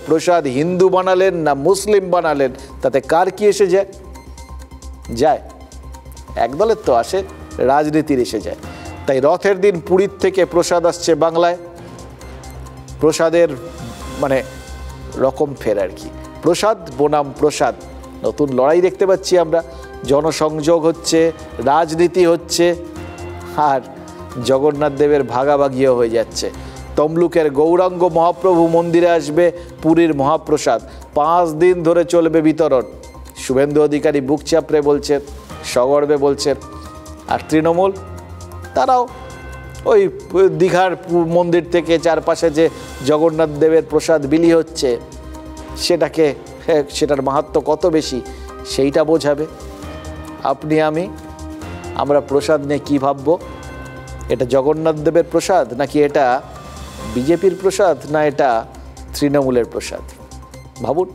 প্রসাদ হিন্দু বানালেন না মুসলিম বানালেন, তাতে কার কি এসে যায়? যায় একদলের তো আসে, রাজনীতির এসে যায়। তাই রথের দিন পুরীর থেকে প্রসাদ আসছে বাংলায়, প্রসাদের মানে রকম ফের আর কি, প্রসাদ বনাম প্রসাদ, নতুন লড়াই দেখতে পাচ্ছি আমরা। জনসংযোগ হচ্ছে, রাজনীতি হচ্ছে, আর জগন্নাথ দেবের ভাগাভাগিও হয়ে যাচ্ছে। তমলুকের গৌরাঙ্গ মহাপ্রভু মন্দিরে আসবে পুরীর মহাপ্রসাদ, 5 দিন ধরে চলবে বিতরণ। শুভেন্দু অধিকারী বুক চাপড়ে বলছেন, সগর্বে বলছেন। আর তৃণমূল তারাও ওই দীঘার মন্দির থেকে চারপাশে যে জগন্নাথ দেবের প্রসাদ বিলি হচ্ছে সেটার মাহাত্ম্য কত বেশি সেইটা বোঝাবে। আপনি আমরা প্রসাদ নিয়ে কী ভাববো? এটা জগন্নাথ দেবের প্রসাদ নাকি এটা বিজেপির প্রসাদ, না এটা তৃণমূলের প্রসাদ? ভাবুন।